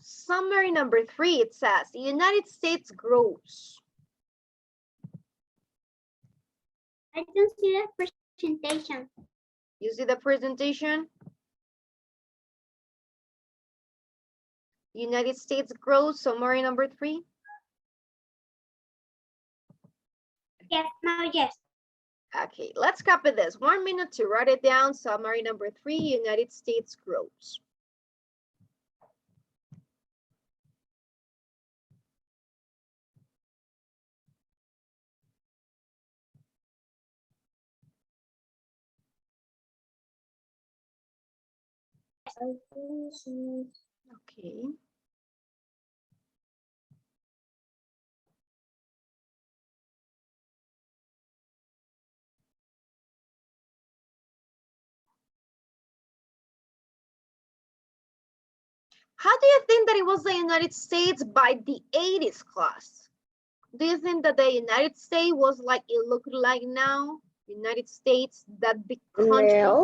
summary number 3, it says, the United States grows. I don't see the presentation. You see the presentation? United States grows, summary number 3. Yes, now yes. Okay, let's copy this. 1 minute to write it down. Summary number 3, United States grows. Okay. How do you think that it was the United States by the 80s, class? Do you think that the United States was like it looked like now? United States, that big country?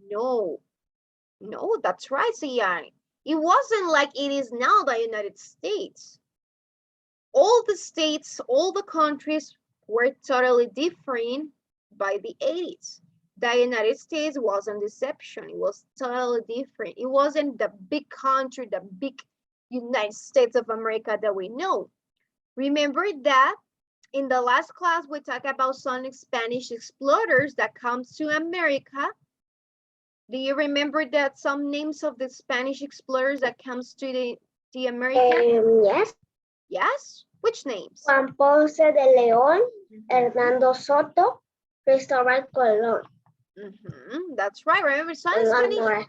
No, no, that's right, Sian. It wasn't like it is now, the United States. All the states, all the countries were totally different by the 80s. The United States wasn't deception. It was totally different. It wasn't the big country, the big United States of America that we know. Remember that in the last class, we talked about some Spanish explorers that comes to America. Do you remember that some names of the Spanish explorers that comes to the America? Yes. Yes? Which names? Juan Ponce de León, Hernando Soto, Cristóbal Colón. That's right. Remember some Spanish?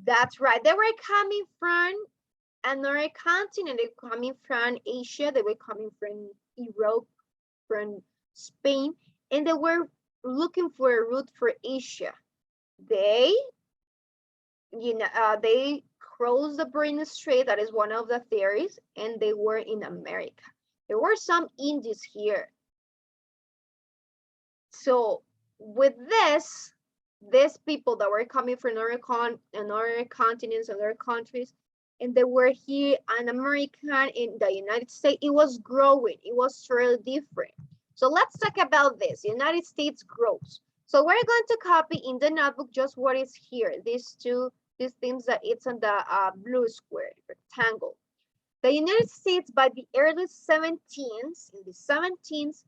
That's right. They were coming from another continent. They were coming from Asia. They were coming from Europe, from Spain, and they were looking for a route for Asia. They, they crossed the Bering Strait. That is one of the theories, and they were in America. There were some Indies here. So with this, these people that were coming from another continents, other countries, and they were here in America, in the United States, it was growing. It was really different. So let's talk about this. United States grows. So we're going to copy in the notebook just what is here. These things that it's on the blue square, rectangle. The United States by the early 17th, in the 17th,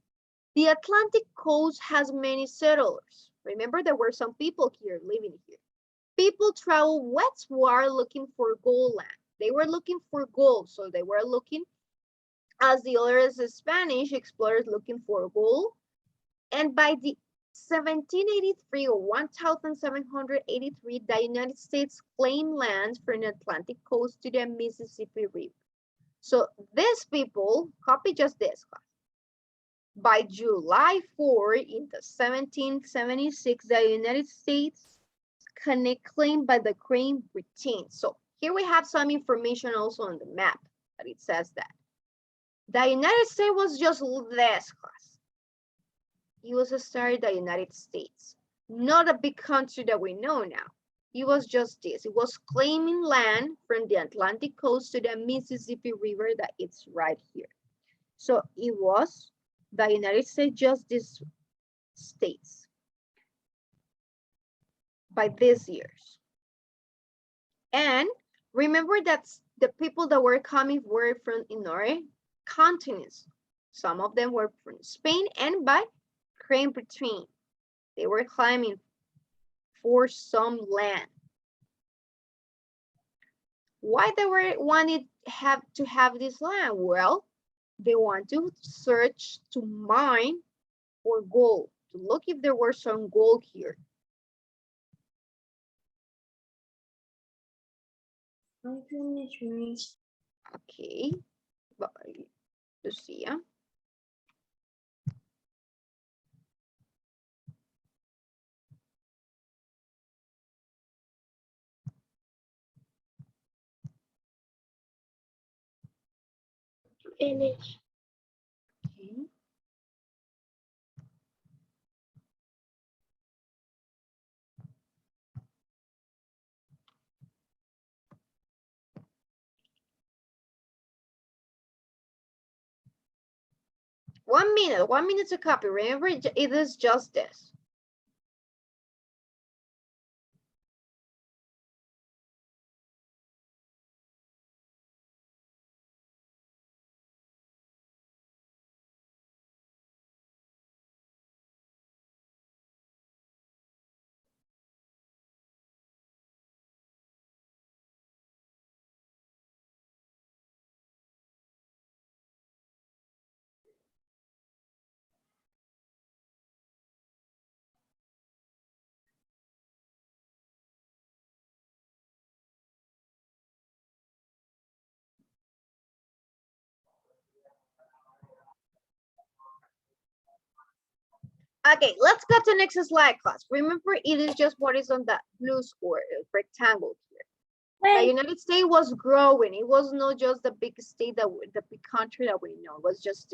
the Atlantic coast has many settlers. Remember, there were some people here living here. People travel westward looking for gold land. They were looking for gold, so they were looking, as the others, the Spanish explorers looking for gold. And by the 1783 or 1783, the United States claimed land from the Atlantic coast to the Mississippi River. So these people, copy just this, class. By July 4, in the 1776, the United States claimed by the Great Britain. So here we have some information also on the map that it says that. The United States was just this, class. USSR, the United States. Not a big country that we know now. It was just this. It was claiming land from the Atlantic coast to the Mississippi River that it's right here. So it was the United States, just these states by these years. And remember that the people that were coming were from other continents. Some of them were from Spain and by Great Britain. They were climbing for some land. Why they wanted to have this land? Well, they want to search, to mine for gold, to look if there were some gold here. Okay, bye, Lucia. Finish. Okay. 1 minute to copy. Remember, it is just this. Okay, let's go to next slide, class. Remember, it is just what is on that blue square rectangle here. The United States was growing. It was not just the big state the big country that we know. It was just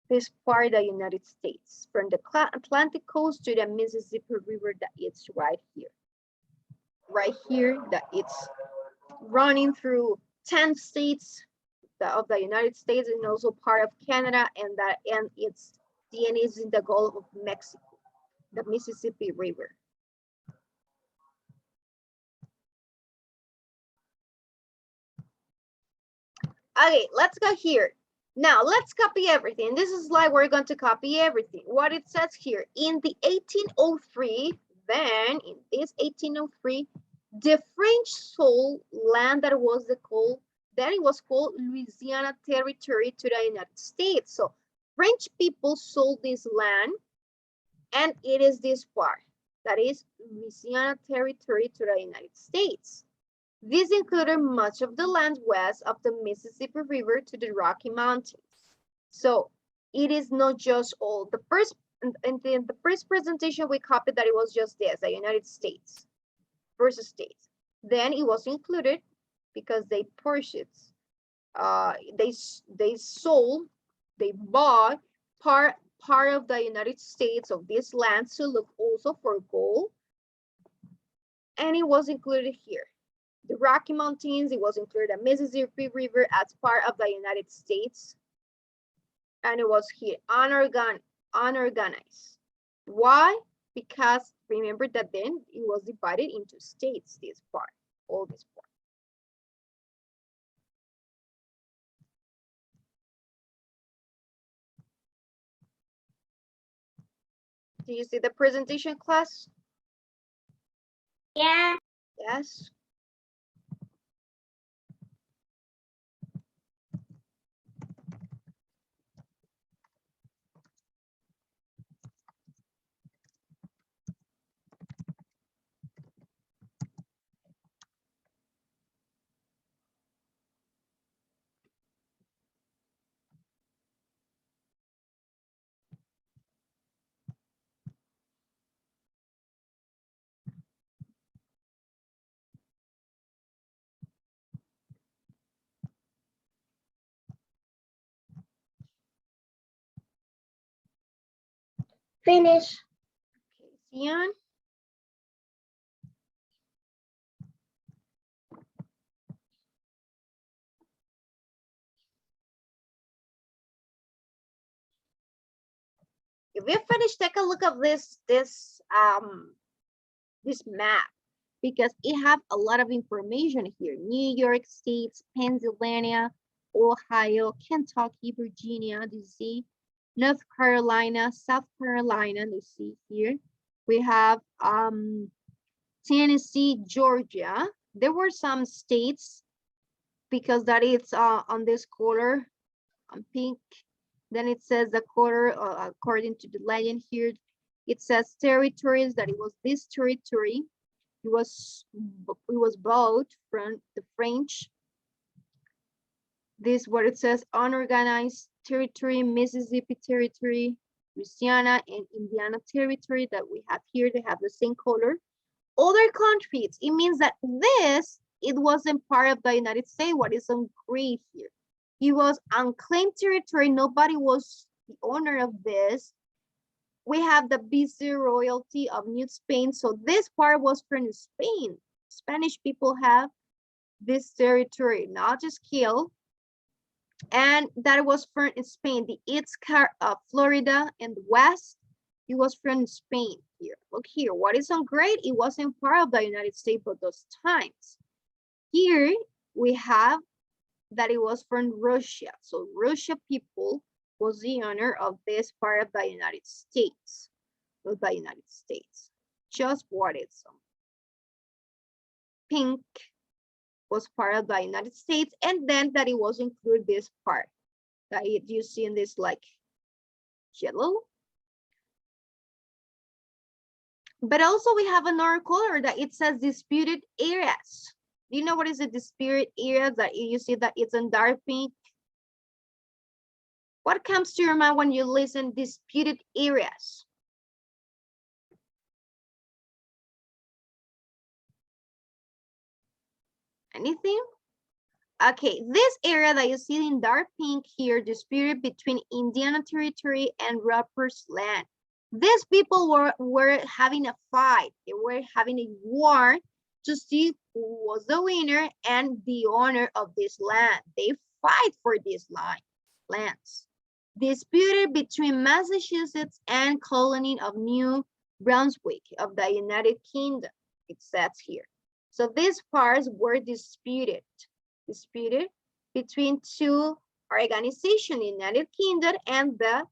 this part of the United States, from the Atlantic coast to the Mississippi River, that it's right here, that it's running through 10 states of the United States, and also part of Canada, and its DNA is in the Gulf of Mexico, the Mississippi River. Okay, let's go here. Now let's copy everything. This is like we're going to copy everything. What it says here, in the 1803, then in this 1803, the French sold land that was it was called Louisiana Territory to the United States. So French people sold this land, and it is this part, that is Louisiana Territory to the United States. This included much of the land west of the Mississippi River to the Rocky Mountains. So it is not just all. The first presentation we copied that it was just this, the United States versus states. Then it was included because they purchased, they sold, they bought part of the United States of this land to look also for gold, and it was included here. The Rocky Mountains, it was included the Mississippi River as part of the United States, and it was here unorganized. Why? Because remember that then it was divided into states, this part, all this part. Do you see the presentation, class? Yeah. Yes. Finish. Okay, Sian. If you finish, take a look at this map, because it have a lot of information here. New York State, Pennsylvania, Ohio, Kentucky, Virginia, DC, North Carolina, South Carolina, you see here. We have Tennessee, Georgia. There were some states, because that is on this color, on pink. Then it says the color, according to the legend here, it says territories, that it was this territory. It was bought from the French. This what it says: unorganized territory, Mississippi Territory, Louisiana, and Indiana Territory that we have here. They have the same color. Other countries, it means that it wasn't part of the United States. What is on gray here? It was unclaimed territory. Nobody was the owner of this. We have the viceroyalty of New Spain. So this part was from Spain. Spanish people have this territory, not just kill. And that was from Spain. The east of Florida and the west, it was from Spain here. Look here, what is on great? It wasn't part of the United States at those times. Here we have that it was from Russia. So Russia people was the owner of this part of the United States. Of the United States. Just what it's pink was part of the United States, and then that it was included this part that you see in this like yellow. But also we have another color that it says disputed areas. Do you know what is a disputed area that you see that it's in dark pink? What comes to your mind when you listen disputed areas? Anything? Okay, this area that you see in dark pink here, disputed between Indiana Territory and Robert's Land. These people were having a fight. They were having a war to see who was the winner and the owner of this land. They fight for these lands. Disputed between Massachusetts and colony of New Brunswick of the United Kingdom, it says here. So these parts were disputed between two organizations, the United Kingdom and the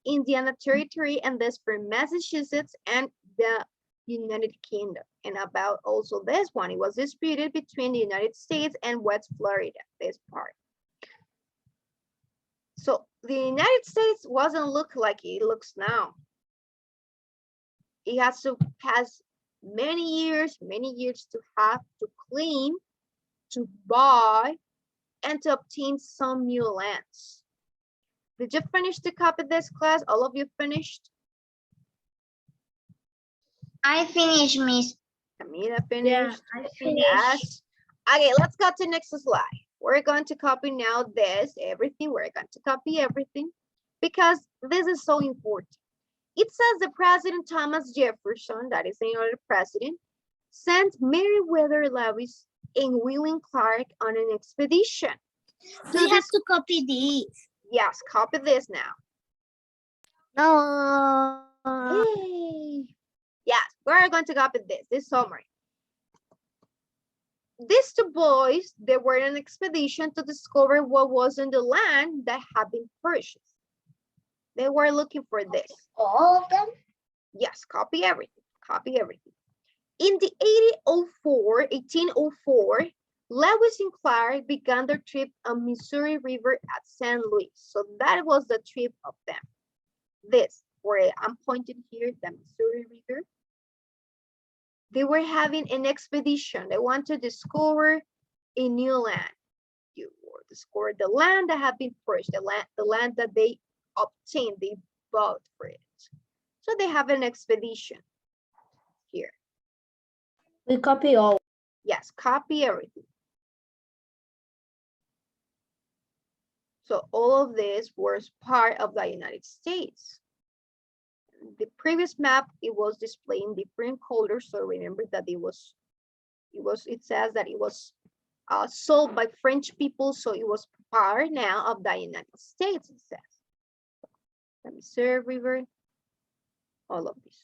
Indiana Territory, and this for Massachusetts and the United Kingdom. And about also this one, it was disputed between the United States and West Florida, this part. So the United States wasn't look like it looks now. It has to pass many years to have to claim, to buy, and to obtain some new lands. Did you finish to copy this class? All of you finished? I finished, Miss. Camila finished? Yeah, I finished. Yes. Okay, let's go to next slide. We're going to copy now everything. We're going to copy everything because this is so important. It says the President Thomas Jefferson, that is another president, sent Meriwether Lewis and William Clark on an expedition. So we have to copy these. Yes, copy this now. No. Yay. Yes, we're going to copy this summary. These two boys, they were on an expedition to discover what was in the land that had been purchased. They were looking for this. All of them? Yes, copy everything. Copy everything. In the 1804, Lewis and Clark began their trip on Missouri River at St. Louis. So that was the trip of them. This, where I'm pointing here, the Missouri River. They were having an expedition. They want to discover a new land. You discover the land that had been purchased, the land that they obtained, they bought for it. So they have an expedition here. We copy all. Yes, copy everything. So all of this was part of the United States. The previous map, it was displaying different colors. So remember that it says that it was sold by French people. So it was part now of the United States, it says. The Missouri River, all of this.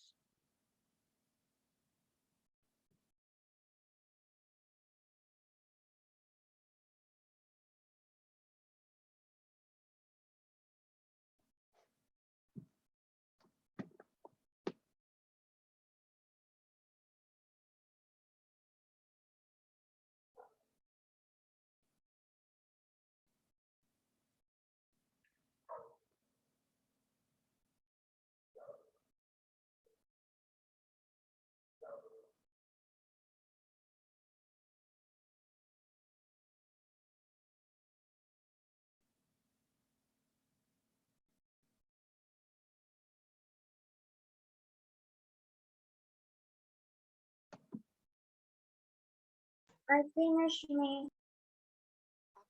I finished me.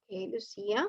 Okay, Lucia.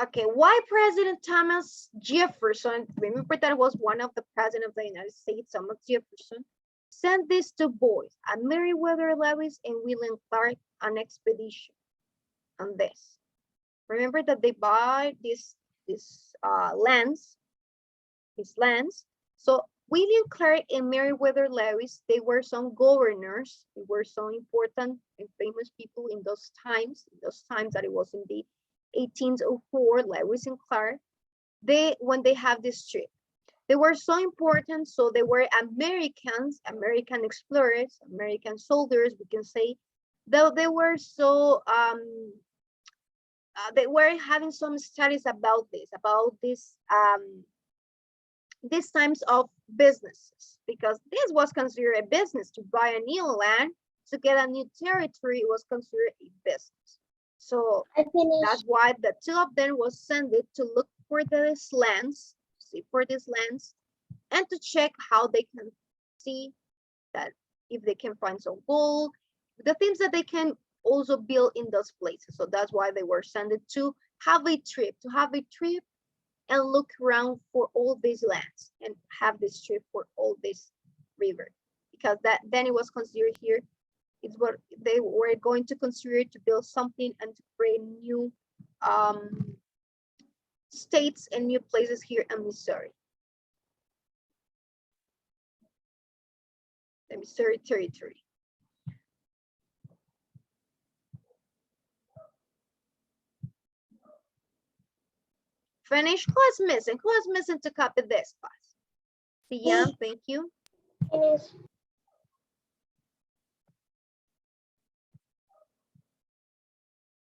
Okay, why President Thomas Jefferson, remember that was one of the presidents of the United States, Thomas Jefferson, sent these two boys, Meriwether Lewis and William Clark, on expedition on this. Remember that they buy these lands. So William Clark and Meriwether Lewis, they were some governors. They were some important and famous people in those times that it was in the 1804, Lewis and Clark. When they have this trip, they were so important. So they were Americans, American explorers, American soldiers, we can say, though they were so, they were having some studies about these times of businesses, because this was considered a business. To buy a new land, to get a new territory, was considered a business. So that's why the two of them was sent to look for these lands, and to check how they can see that if they can find some gold, the things that they can also build in those places. So that's why they were sent to have a trip, and look around for all these lands and have this trip for all this river, because then it was considered here, it's what they were going to consider to build something and to create new states and new places here in Missouri. The Missouri Territory. Finish. Who is missing? Who is missing to copy this, class? Sian, thank you. Finish.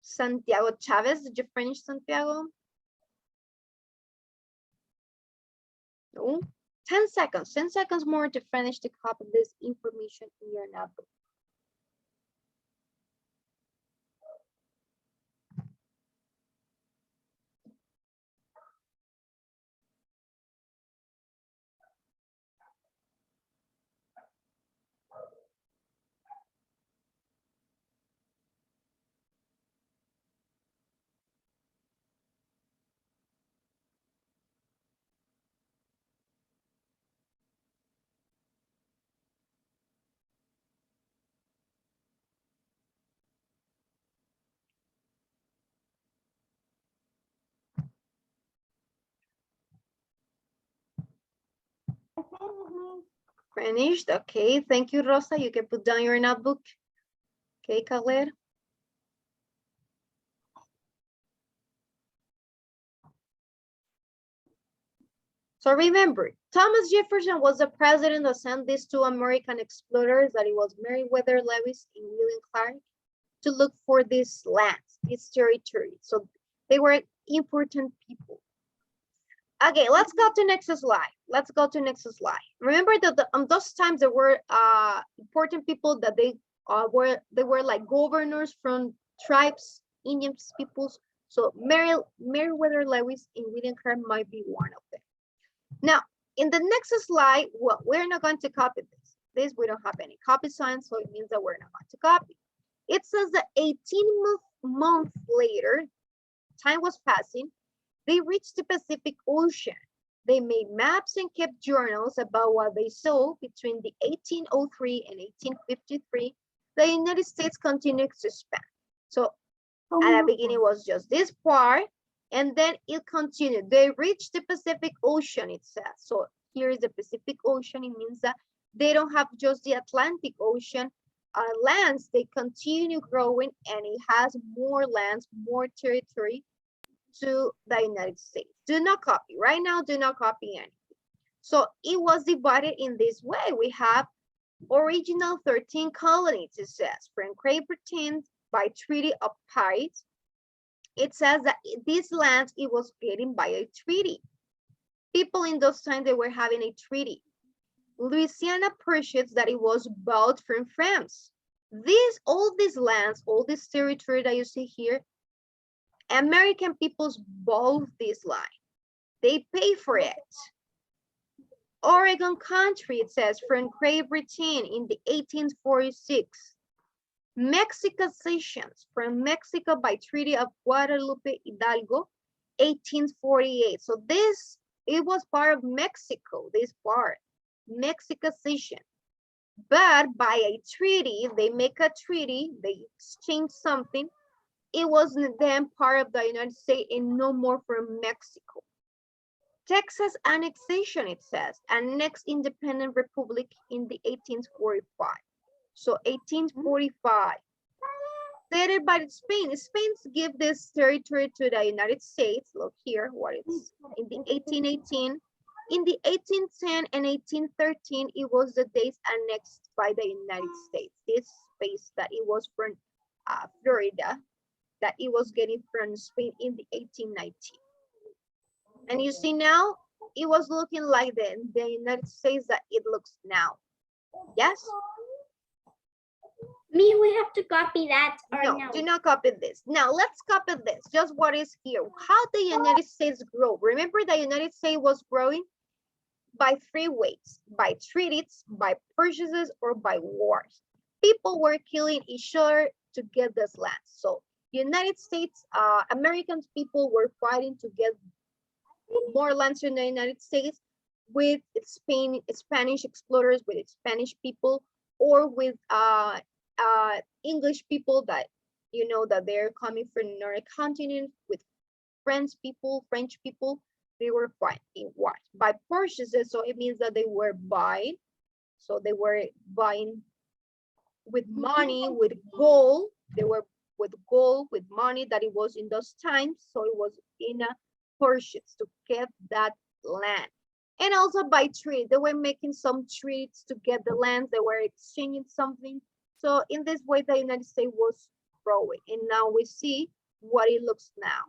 Santiago Chavez, did you finish, Santiago? No. 10 seconds. 10 seconds more to finish to copy this information in your notebook. Finished. Okay, thank you, Rosa. You can put down your notebook. Okay, Khaled. So remember, Thomas Jefferson was the president that sent these two American explorers, that it was Meriwether Lewis and William Clark, to look for these lands, this territory. So they were important people. Okay, let's go to next slide. Remember that those times there were important people that they were like governors from tribes, Indian peoples. So Meriwether Lewis and William Clark might be one of them. Now, in the next slide, well, we're not going to copy this. This we don't have any copy signs, so it means that we're not going to copy. It says that 18 months later, time was passing, they reached the Pacific Ocean. They made maps and kept journals about what they saw. Between the 1803 and 1853, the United States continued to expand. So at the beginning was just this part, and then it continued. They reached the Pacific Ocean, it says. So here is the Pacific Ocean. It means that they don't have just the Atlantic Ocean lands. They continue growing, and it has more lands, more territory to the United States. Do not copy. Right now, do not copy anything. So it was divided in this way. We have original 13 colonies, it says, from Great Britain by Treaty of Paris. It says that these lands, it was getting by a treaty. People in those times, they were having a treaty. Louisiana purchased that it was bought from France. All these lands, all this territory that you see here, American peoples bought this land. They pay for it. Oregon country, it says, from Great Britain in the 1846. Mexico cessions from Mexico by Treaty of Guadalupe Hidalgo 1848. So this, it was part of Mexico, this part, Mexicization. But by a treaty, they make a treaty, they exchange something. It wasn't then part of the United States and no more from Mexico. Texas annexation, it says, and next independent republic in the 1845. So 1845. Stated by Spain. Spain give this territory to the United States. Look here, what it's in the 1818. In the 1810 and 1813, it was the days annexed by the United States. This space that it was from Florida, that it was getting from Spain in the 1819. And you see now, it was looking like the United States that it looks now. Yes? Me, we have to copy that or No, no? do not copy this. Now let's copy this, just what is here. How the United States grow. Remember, the United States was growing by three ways: by treaties, by purchases, or by wars. People were killing each other to get this land. So United States, American people were fighting to get more lands in the United States with Spanish explorers, with Spanish people, or with English people that, you know, that they're coming from another continent, with French people, they were fighting wars. By purchases, so it means that they were buying. So they were buying with money, with gold. They were with gold, with money that it was in those times. So it was in a purchase to get that land. And also by trade, they were making some trades to get the land. They were exchanging something. So in this way, the United States was growing. And now we see what it looks now.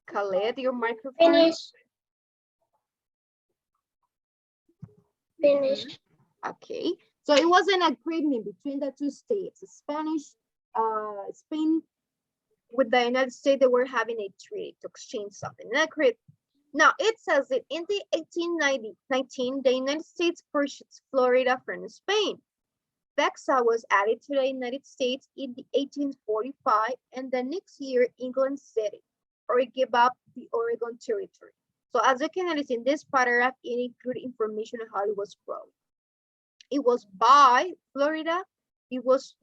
Khaled, your microphone. Finish. Okay, so it was an agreement between the two states, Spain with the United States. They were having a treaty to exchange something. Now it says that in the 1819, the United States purchased Florida from Spain. Texas was added to the United States in the 1845, and the next year England ceded or gave up the Oregon Territory. So as you can notice in this paragraph, it included information on how it was grown. It was by Florida, it was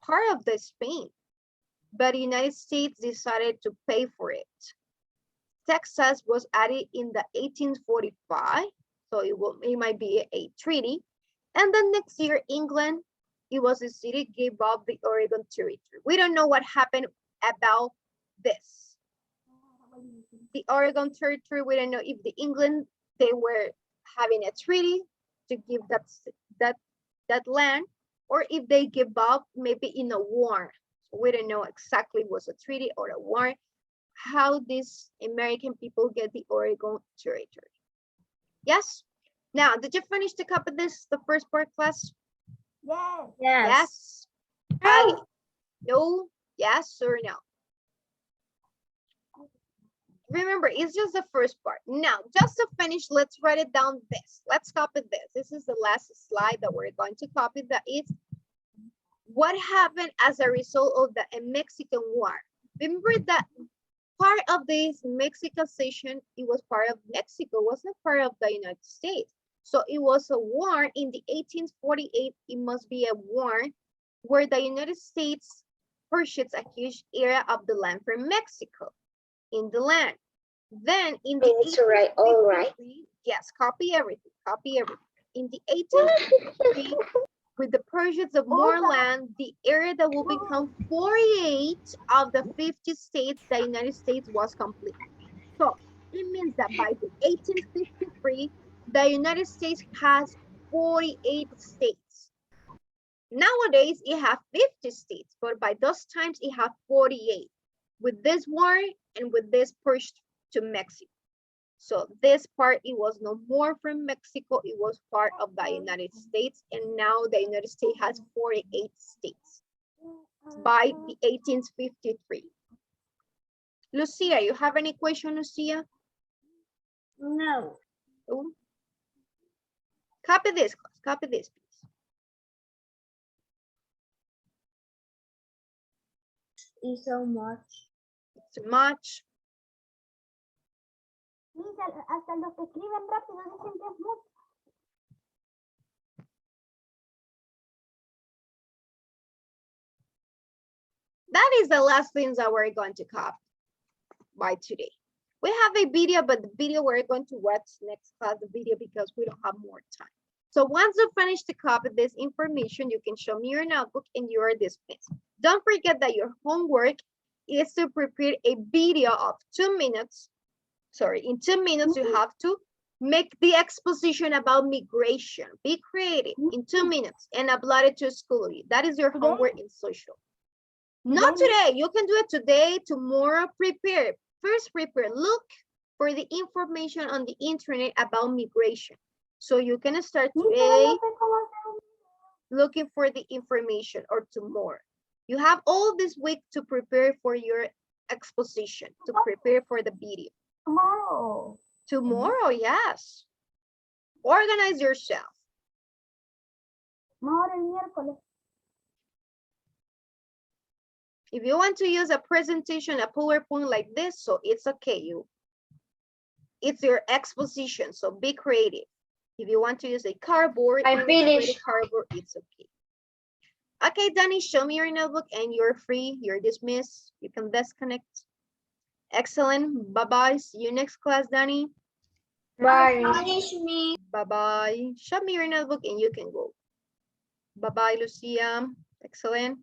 part of the Spain, but the United States decided to pay for it. Texas was added in the 1845, so it might be a treaty. And the next year, England, it was a city, gave up the Oregon Territory. We don't know what happened about this. The Oregon Territory, we don't know if the England, they were having a treaty to give that land, or if they give up maybe in a war. So we don't know exactly was a treaty or a war, how these American people get the Oregon Territory. Yes? Now, did you finish to copy this, the first part, class? Yes. Yes. No. No? Yes or no? Remember, it's just the first part. Now, just to finish, let's write it down this. Let's copy this. This is the last slide that we're going to copy. That is what happened as a result of the Mexican War. Remember that part of this Mexicization, it was part of Mexico, wasn't part of the United States. So it was a war in the 1848. It must be a war where the United States purchased a huge area of the land from Mexico in the land. Then in the It's right, all right. Yes, copy everything, In the 1853, with the purchase of more land, the area that will become 48 of the 50 states, the United States was complete. So it means that by the 1853, the United States has 48 states. Nowadays, it has 50 states, but by those times, it has 48. With this war and with this push to Mexico. So this part, it was no more from Mexico, it was part of the United States, and now the United States has 48 states by the 1853. Lucia, you have any question, Lucia? No. Oh. Copy this, please. It's so much. Too much. Hasta los que escriben rápido dicen que es mucho. That is the last things that we're going to cover by today. We have a video, but the video we're going to watch next class, the video, because we don't have more time. So once you finish to copy this information, you can show me your notebook and you are dismissed. Don't forget that your homework is to prepare a video of 2 minutes. Sorry, in 2 minutes, you have to make the exposition about migration. Be creative in 2 minutes and upload it to school. That is your homework in social. Not today. You can do it today, tomorrow. Prepare. First, prepare. Look for the information on the internet about migration. So you can start today looking for the information or tomorrow. You have all this week to prepare for your exposition, to prepare for the video. Tomorrow. Tomorrow, yes. Organize yourself. Mejor el miércoles. If you want to use a presentation, a PowerPoint like this, so it's okay. It's your exposition, so be creative. If you want to use a cardboard, illustrated cardboard, it's okay. Okay, Danny, show me your notebook and you're free. You're dismissed. You can disconnect. Excellent. Bye-bye. See you next class, Danny. Bye. Bye-bye. Show me your notebook and you can go. Bye-bye, Lucia. Excellent.